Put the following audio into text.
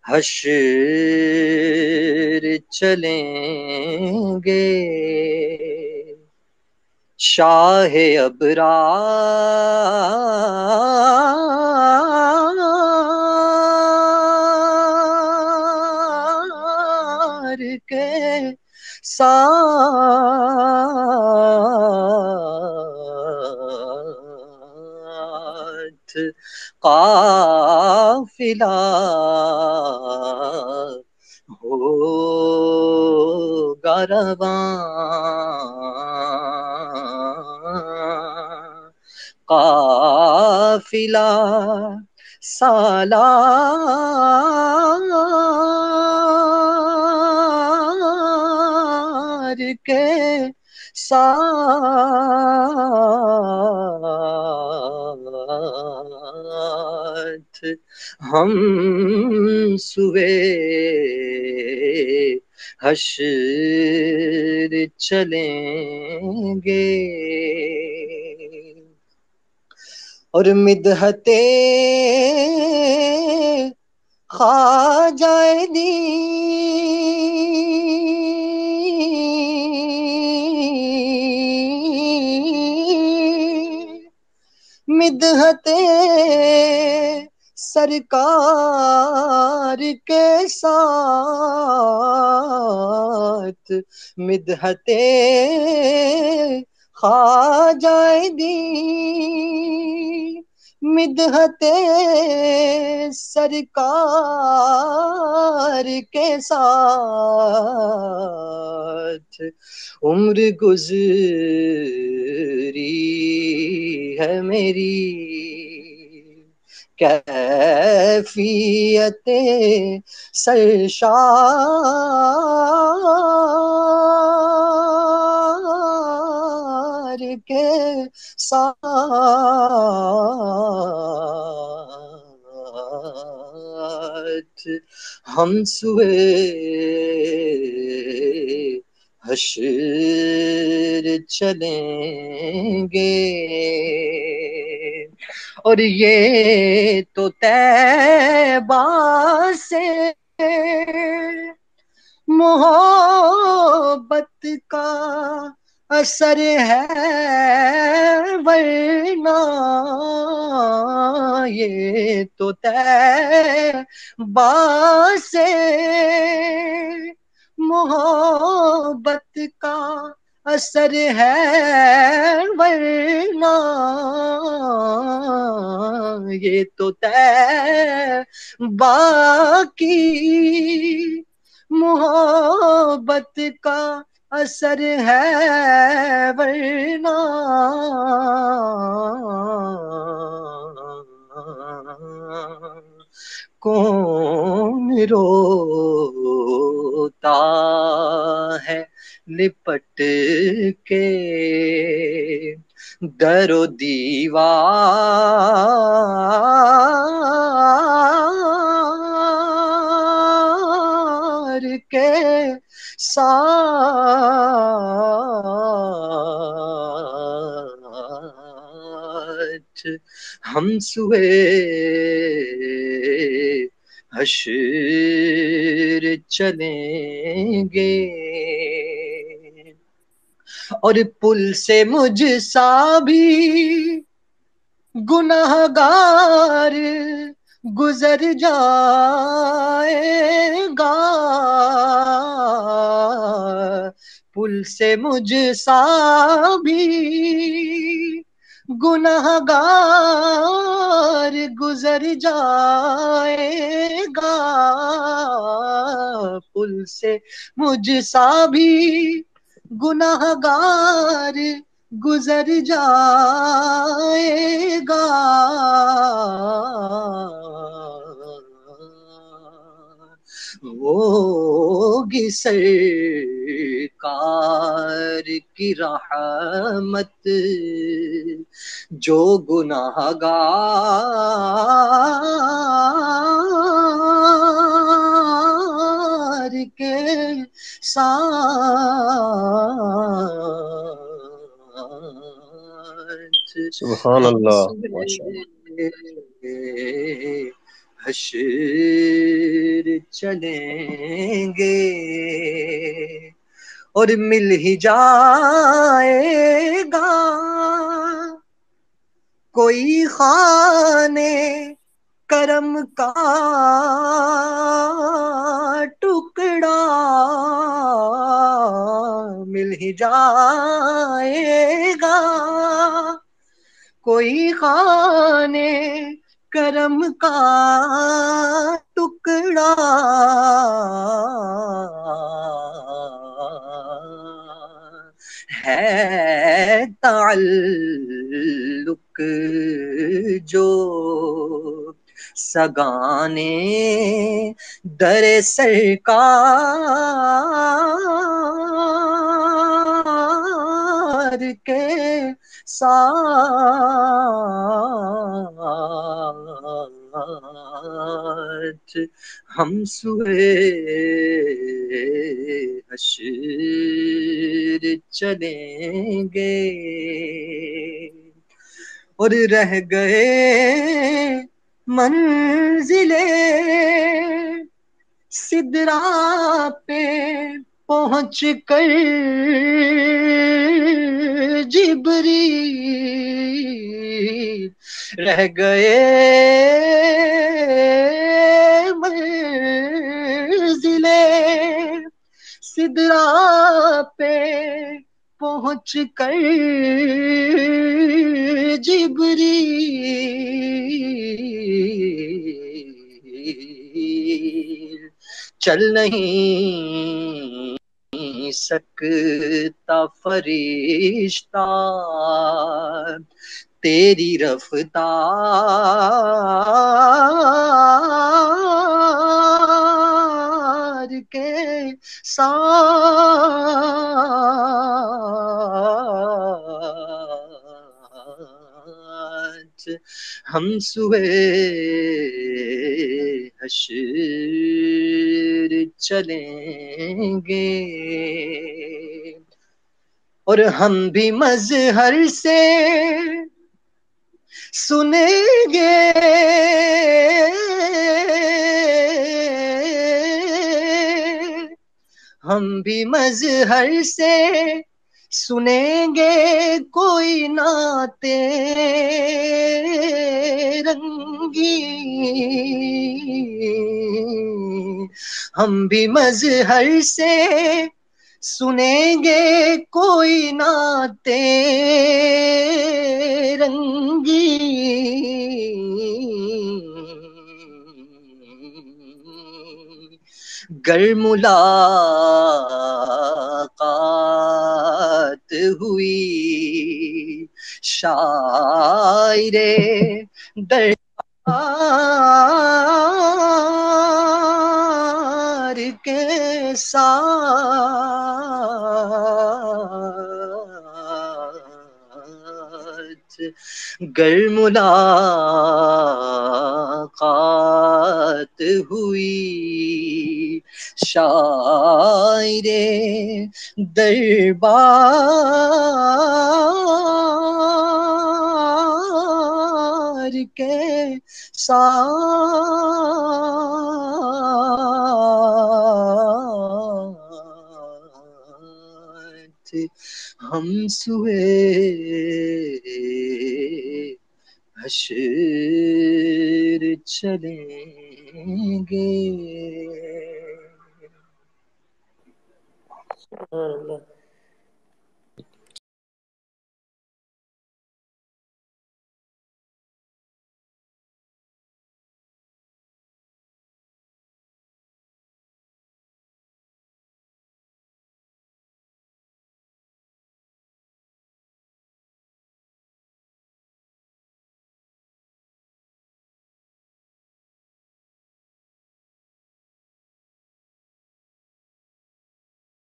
حشر چلیں گے شاہ ابرار کے ساتھ قافلہ ہوگا رواں، قافلہ سالار کے ساتھ ہم سوے حشر چلیں گے، اور مدحت خواجہ مدحت سرکار کے ساتھ، مدحت خواجہ مدحت سرکار کے ساتھ عمر گزری ہے میری، کیفیت سرشار کے ساتھ ہم سوے حشر چلیں گے، اور یہ تو طیبہ سے محبت کا اثر ہے، ورنہ یہ تو طیبہ سے محبت کا اثر ہے، ورنہ یہ تو طیبہ کی محبت کا اثر ہے، ورنہ کون روتا ہے لپٹ کے در و دیوار کے ساتھ ہم سوے حشر چلیں گے، اور پل سے مجھ سا بھی گنہگار گزر جائے گا، پل سے مجھ سا بھی گنہگار گزر جائے گا، پل سے مجھ سا بھی گنہگار گزر جائے گا، ہوگی سرکار کی رحمت جو گنہگار کے ساتھ سبحان ہم اللہ، سوے ماشاء اللہ۔ حشر چلیں گے اور مل ہی جائے گا کوئی خانے کرم کا ٹکڑا مل ہی جائے گا کوئی خانے کرم کا ٹکڑا ہے تعلق جو سگانے در سرکار کے ساتھ ہم سوئے حشر چلیں گے اور رہ گئے منزلیں سدرا پہ پہنچ کر جبریل رہ گئے منزلیں سدرا پہ پہنچ کر جبریل چل نہیں سکتا فرشتہ تیری رفتار کے ساتھ ہم سوئے حشر چلیں گے اور ہم بھی مظہر سے سنیں گے ہم بھی مظہر سے سنیں گے کوئی نعت رنگی ہم بھی مظہر سے سنیں گے کوئی نعت رنگی گر ملاقات ہوئی شاعر دربار کے ساتھ گر ملاقات ہوئی شاعر دربار کے ساتھ ہم سوئے حشر چلیں گے.